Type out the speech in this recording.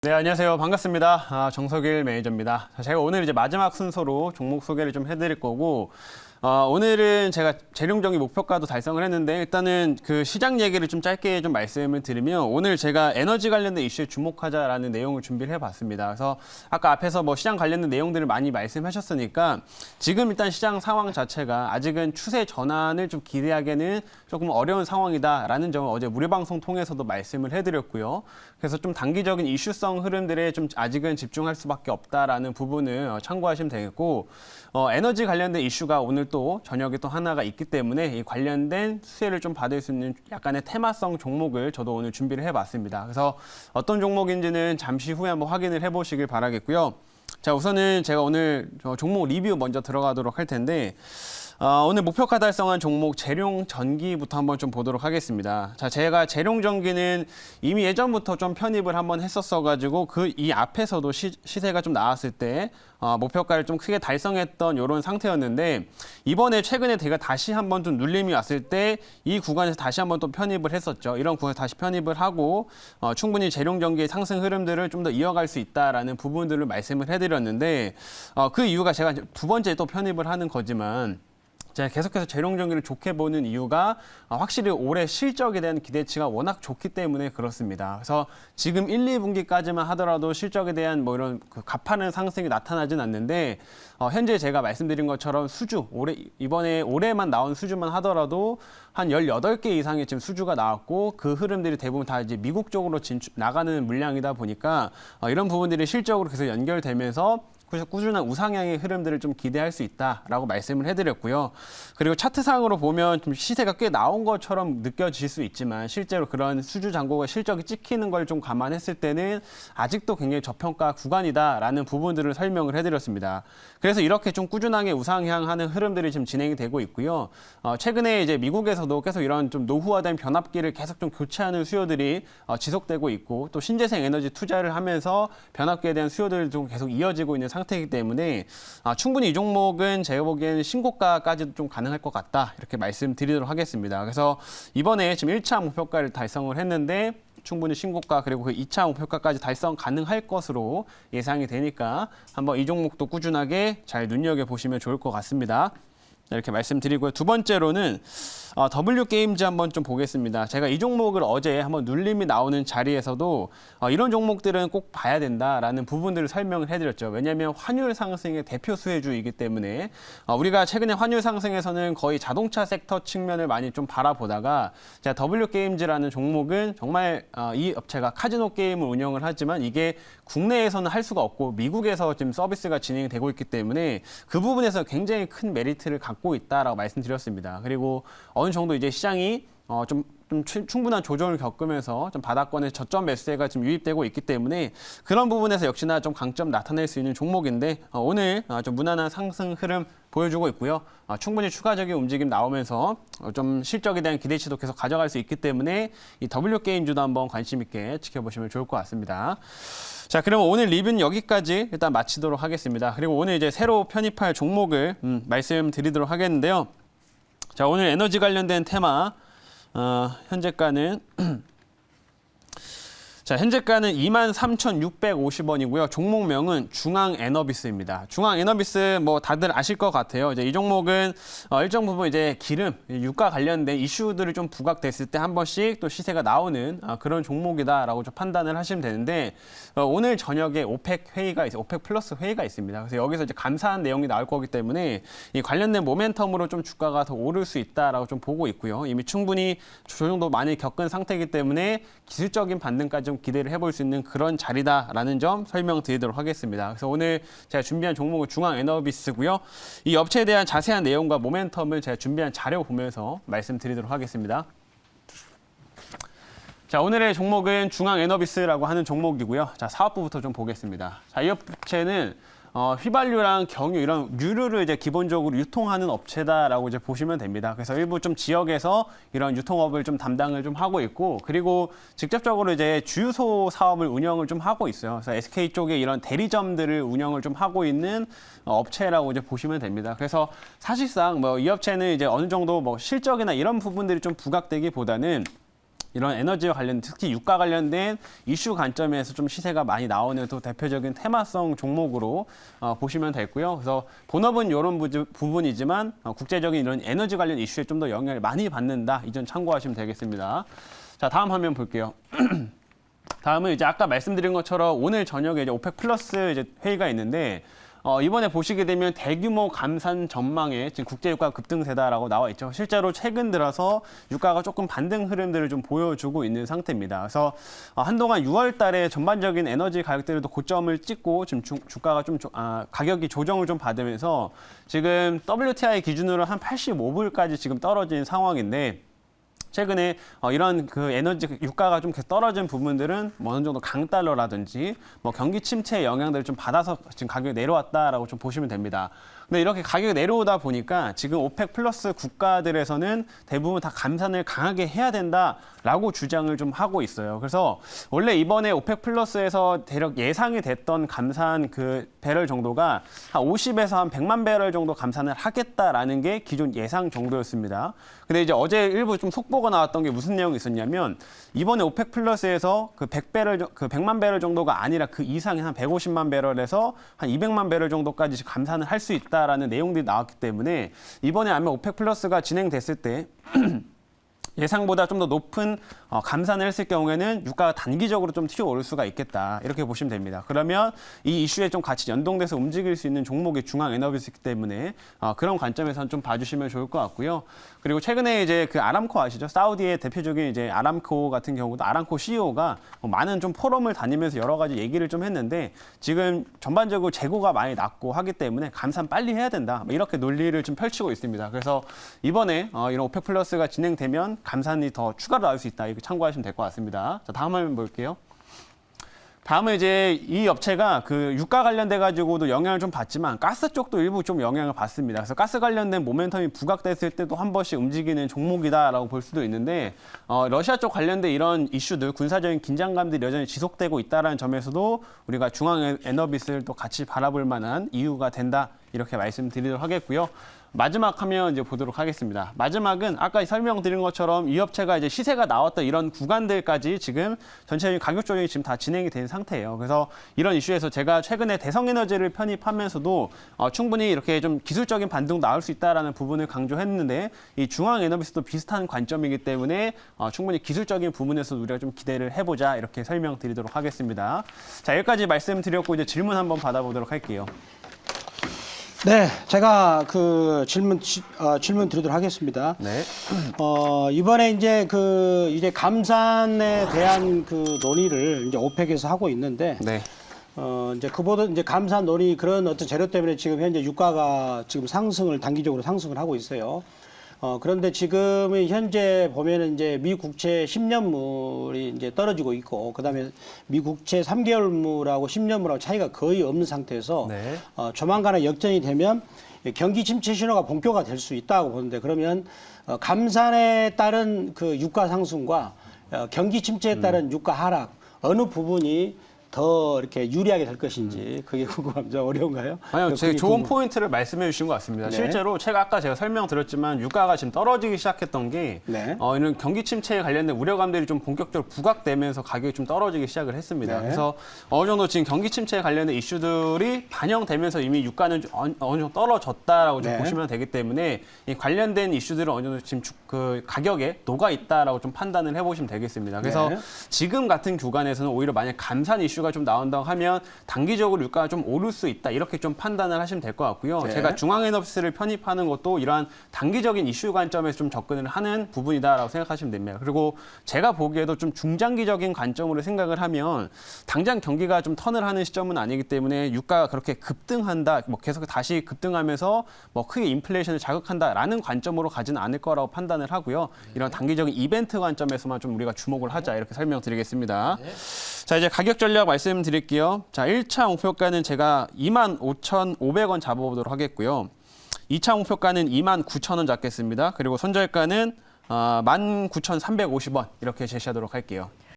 네, 안녕하세요. 반갑습니다. 정석일 매니저입니다. 자, 제가 오늘 이제 마지막 순서로 종목 소개를 좀 해드릴 거고, 오늘은 제가 재룡정기 목표가도 달성을 했는데, 일단은 그 시장 얘기를 좀 짧게 좀 말씀을 드리면, 오늘 제가 에너지 관련된 이슈에 주목하자라는 내용을 준비를 해봤습니다. 그래서 아까 앞에서 뭐 시장 관련된 내용들을 많이 말씀하셨으니까, 지금 일단 시장 상황 자체가 아직은 추세 전환을 좀 기대하기에는 조금 어려운 상황이다라는 점을 어제 무료 방송 통해서도 말씀을 해드렸고요. 그래서 좀 단기적인 이슈성 흐름들에 좀 아직은 집중할 수밖에 없다라는 부분을 참고하시면 되겠고, 에너지 관련된 이슈가 오늘 또 저녁에 또 하나가 있기 때문에 이 관련된 수혜를 좀 받을 수 있는 약간의 테마성 종목을 저도 오늘 준비를 해봤습니다. 그래서 어떤 종목인지는 잠시 후에 한번 확인을 해보시길 바라겠고요. 자, 우선은 제가 오늘 종목 리뷰 먼저 들어가도록 할 텐데, 오늘 목표가 달성한 종목 재룡전기부터 한번 좀 보도록 하겠습니다. 자, 제가 재룡전기는 이미 예전부터 좀 편입을 한번 했었어가지고 이 앞에서도 시세가 좀 나왔을 때 목표가를 좀 크게 달성했던 이런 상태였는데, 이번에 최근에 제가 다시 한번 좀 눌림이 왔을 때 이 구간에서 다시 한번 또 편입을 했었죠. 이런 구간에서 다시 편입을 하고 충분히 재룡전기의 상승 흐름들을 좀 더 이어갈 수 있다라는 부분들을 말씀을 해드렸는데, 그 이유가 제가 두 번째 또 편입을 하는 거지만, 제가 계속해서 재룡전기를 좋게 보는 이유가 확실히 올해 실적에 대한 기대치가 워낙 좋기 때문에 그렇습니다. 그래서 지금 1, 2분기까지만 하더라도 실적에 대한 뭐 이런 가파른 상승이 나타나진 않는데, 현재 제가 말씀드린 것처럼 이번에 올해만 나온 수주만 하더라도 한 18개 이상의 지금 수주가 나왔고, 그 흐름들이 대부분 다 이제 미국 쪽으로 나가는 물량이다 보니까 이런 부분들이 실적으로 계속 연결되면서 꾸준한 우상향의 흐름들을 좀 기대할 수 있다라고 말씀을 해드렸고요. 그리고 차트상으로 보면 좀 시세가 꽤 나온 것처럼 느껴질 수 있지만, 실제로 그런 수주 잔고가 실적이 찍히는 걸 좀 감안했을 때는 아직도 굉장히 저평가 구간이다라는 부분들을 설명을 해드렸습니다. 그래서 이렇게 좀 꾸준하게 우상향하는 흐름들이 지금 진행이 되고 있고요. 최근에 이제 미국에서도 계속 이런 좀 노후화된 변압기를 계속 좀 교체하는 수요들이 지속되고 있고, 또 신재생 에너지 투자를 하면서 변압기에 대한 수요들이 좀 계속 이어지고 있는 상태이기 때문에 충분히 이 종목은 제가 보기에는 신고가까지도 좀 가능할 것 같다, 이렇게 말씀드리도록 하겠습니다. 그래서 이번에 지금 1차 목표가를 달성을 했는데, 충분히 신고가 그리고 그 2차 목표가까지 달성 가능할 것으로 예상이 되니까 한번 이 종목도 꾸준하게 잘 눈여겨보시면 좋을 것 같습니다. 이렇게 말씀드리고요. 두 번째로는 W게임즈 한번 좀 보겠습니다. 제가 이 종목을 어제 한번 눌림이 나오는 자리에서도 이런 종목들은 꼭 봐야 된다라는 부분들을 설명을 해드렸죠. 왜냐하면 환율 상승의 대표 수혜주이기 때문에 우리가 최근에 환율 상승에서는 거의 자동차 섹터 측면을 많이 좀 바라보다가, 제가 W게임즈라는 종목은 정말 이 업체가 카지노 게임을 운영을 하지만 이게 국내에서는 할 수가 없고 미국에서 지금 서비스가 진행이 되고 있기 때문에 그 부분에서 굉장히 큰 메리트를 갖고 있다라고 말씀드렸습니다. 그리고 어느 정도 이제 시장이 좀 충분한 조정을 겪으면서 좀 바닥권의 저점 매수세가 좀 유입되고 있기 때문에 그런 부분에서 역시나 좀 강점 나타낼 수 있는 종목인데, 오늘 좀 무난한 상승 흐름 보여주고 있고요. 충분히 추가적인 움직임 나오면서 좀 실적에 대한 기대치도 계속 가져갈 수 있기 때문에 이 W게임주도 한번 관심 있게 지켜보시면 좋을 것 같습니다. 자, 그럼 오늘 리뷰는 여기까지 일단 마치도록 하겠습니다. 그리고 오늘 이제 새로 편입할 종목을 말씀드리도록 하겠는데요. 자, 오늘 에너지 관련된 테마, 현재가는 자, 현재가는 23,650원이고요. 종목명은 중앙에너비스입니다. 중앙에너비스 뭐 다들 아실 것 같아요. 이제 이 종목은 일정 부분 이제 기름, 유가 관련된 이슈들이 좀 부각됐을 때 한 번씩 또 시세가 나오는 그런 종목이다라고 좀 판단을 하시면 되는데, 오늘 저녁에 오펙 플러스 회의가 있습니다. 그래서 여기서 이제 감사한 내용이 나올 거기 때문에 이 관련된 모멘텀으로 좀 주가가 더 오를 수 있다라고 좀 보고 있고요. 이미 충분히 조정도 많이 겪은 상태이기 때문에 기술적인 반등까지 좀 기대를 해볼 수 있는 그런 자리다라는 점 설명드리도록 하겠습니다. 그래서 오늘 제가 준비한 종목은 중앙에너비스고요. 이 업체에 대한 자세한 내용과 모멘텀을 제가 준비한 자료 보면서 말씀드리도록 하겠습니다. 자, 오늘의 종목은 중앙에너비스라고 하는 종목이고요. 자, 사업부부터 좀 보겠습니다. 자, 이 업체는 휘발유랑 경유 이런 유류를 이제 기본적으로 유통하는 업체다라고 이제 보시면 됩니다. 그래서 일부 좀 지역에서 이런 유통업을 좀 담당을 좀 하고 있고, 그리고 직접적으로 이제 주유소 사업을 운영을 좀 하고 있어요. 그래서 SK 쪽에 이런 대리점들을 운영을 좀 하고 있는 업체라고 이제 보시면 됩니다. 그래서 사실상 뭐 이 업체는 이제 어느 정도 뭐 실적이나 이런 부분들이 좀 부각되기보다는 이런 에너지와 관련, 특히 유가 관련된 이슈 관점에서 좀 시세가 많이 나오는 또 대표적인 테마성 종목으로 보시면 되고요. 그래서 본업은 이런 부분이지만 국제적인 이런 에너지 관련 이슈에 좀 더 영향을 많이 받는다. 이 점 참고하시면 되겠습니다. 자, 다음 화면 볼게요. 다음은 이제 아까 말씀드린 것처럼 오늘 저녁에 이제 오펙 플러스 이제 회의가 있는데 이번에 보시게 되면 대규모 감산 전망에 지금 국제 유가 급등세다라고 나와 있죠. 실제로 최근 들어서 유가가 조금 반등 흐름들을 좀 보여주고 있는 상태입니다. 그래서 한동안 6월 달에 전반적인 에너지 가격들도 고점을 찍고 지금 주가가 좀 가격이 조정을 좀 받으면서 지금 WTI 기준으로 한 85불까지 지금 떨어진 상황인데 최근에 이런 그 에너지 유가가 좀 떨어진 부분들은 뭐 어느 정도 강달러라든지 뭐 경기 침체의 영향들을 좀 받아서 지금 가격이 내려왔다라고 좀 보시면 됩니다. 근데 이렇게 가격이 내려오다 보니까 지금 오펙 플러스 국가들에서는 대부분 다 감산을 강하게 해야 된다라고 주장을 좀 하고 있어요. 그래서 원래 이번에 오펙 플러스에서 대략 예상이 됐던 감산 그 배럴 정도가 한 50에서 한 100만 배럴 정도 감산을 하겠다라는 게 기존 예상 정도였습니다. 근데 이제 어제 일부 좀 속보가 나왔던 게 무슨 내용이 있었냐면 이번에 오펙 플러스에서 그 100만 배럴 정도가 아니라 그 이상의 한 150만 배럴에서 한 200만 배럴 정도까지 감산을 할 수 있다라는 내용들이 나왔기 때문에 이번에 아마 오펙 플러스가 진행됐을 때 예상보다 좀 더 높은 감산을 했을 경우에는 유가가 단기적으로 좀 튀어오를 수가 있겠다. 이렇게 보시면 됩니다. 그러면 이 이슈에 좀 같이 연동돼서 움직일 수 있는 종목이 중앙 에너비스이기 때문에 그런 관점에서는 좀 봐주시면 좋을 것 같고요. 그리고 최근에 이제 그 아람코 아시죠? 사우디의 대표적인 이제 아람코 같은 경우도 아람코 CEO가 많은 좀 포럼을 다니면서 여러 가지 얘기를 좀 했는데 지금 전반적으로 재고가 많이 낮고 하기 때문에 감산 빨리 해야 된다. 이렇게 논리를 좀 펼치고 있습니다. 그래서 이번에 이런 오펙 플러스가 진행되면 감산이 더 추가로 나올 수 있다. 이렇게 참고하시면 될 것 같습니다. 자, 다음 화면 볼게요. 다음은 이제 이 업체가 그 유가 관련돼 가지고도 영향을 좀 받지만 가스 쪽도 일부 좀 영향을 받습니다. 그래서 가스 관련된 모멘텀이 부각됐을 때도 한 번씩 움직이는 종목이다라고 볼 수도 있는데 러시아 쪽 관련된 이런 이슈들, 군사적인 긴장감들이 여전히 지속되고 있다는 점에서도 우리가 중앙 에너비스를 또 같이 바라볼 만한 이유가 된다. 이렇게 말씀드리도록 하겠고요. 마지막 화면 이제 보도록 하겠습니다. 마지막은 아까 설명드린 것처럼 이 업체가 이제 시세가 나왔던 이런 구간들까지 지금 전체적인 가격 조정이 지금 다 진행이 된 상태예요. 그래서 이런 이슈에서 제가 최근에 대성에너지를 편입하면서도 충분히 이렇게 좀 기술적인 반등도 나올 수 있다라는 부분을 강조했는데 이 중앙 에너비스도 비슷한 관점이기 때문에 충분히 기술적인 부분에서 우리가 좀 기대를 해보자 이렇게 설명드리도록 하겠습니다. 자, 여기까지 말씀드렸고 이제 질문 한번 받아보도록 할게요. 네, 제가 그 질문 드리도록 하겠습니다. 네. 이번에 이제 이제 감산에 대한 그 논의를 이제 오펙에서 하고 있는데, 네. 이제 그보다 이제 감산 논의 그런 어떤 재료 때문에 지금 현재 유가가 지금 단기적으로 상승을 하고 있어요. 그런데 지금은 현재 보면은 이제 미 국채 10년물이 이제 떨어지고 있고, 그다음에 미 국채 3개월물하고 10년물하고 차이가 거의 없는 상태에서 네. 조만간에 역전이 되면 경기 침체 신호가 본격화 될 수 있다고 보는데, 그러면 감산에 따른 그 유가 상승과 경기 침체에 따른 유가 하락 어느 부분이 더 이렇게 유리하게 될 것인지 그게 궁금합니다. 어려운가요? 아니요, 되게 좋은 포인트를 말씀해 주신 것 같습니다. 네. 실제로 아까 제가 설명드렸지만 유가가 지금 떨어지기 시작했던 게 네. 이런 경기 침체에 관련된 우려감들이 좀 본격적으로 부각되면서 가격이 좀 떨어지기 시작을 했습니다. 네. 그래서 어느 정도 지금 경기 침체에 관련된 이슈들이 반영되면서 이미 유가는 어느 정도 떨어졌다라고 좀 네. 보시면 되기 때문에 이 관련된 이슈들은 어느 정도 지금 그 가격에 녹아 있다라고 좀 판단을 해보시면 되겠습니다. 그래서 네. 지금 같은 구간에서는 오히려 만약 감산 이슈가 좀 나온다고 하면 단기적으로 유가가 좀 오를 수 있다 이렇게 좀 판단을 하시면 될 것 같고요. 네. 제가 중앙에너비스를 편입하는 것도 이러한 단기적인 이슈 관점에서 좀 접근을 하는 부분이다라고 생각하시면 됩니다. 그리고 제가 보기에도 좀 중장기적인 관점으로 생각을 하면 당장 경기가 좀 턴을 하는 시점은 아니기 때문에 유가가 그렇게 급등한다, 뭐 계속 다시 급등하면서 뭐 크게 인플레이션을 자극한다라는 관점으로 가지는 않을 거라고 판단을 하고요. 이런 단기적인 이벤트 관점에서만 좀 우리가 주목을 하자 이렇게 설명드리겠습니다. 네. 자, 이제 가격 전략 말씀드릴게요. 자, 1차 목표가는 제가 25,500원 잡아보도록 하겠고요. 2차 목표가는 29,000원 잡겠습니다. 그리고 손절가는 19,350원 이렇게 제시하도록 할게요.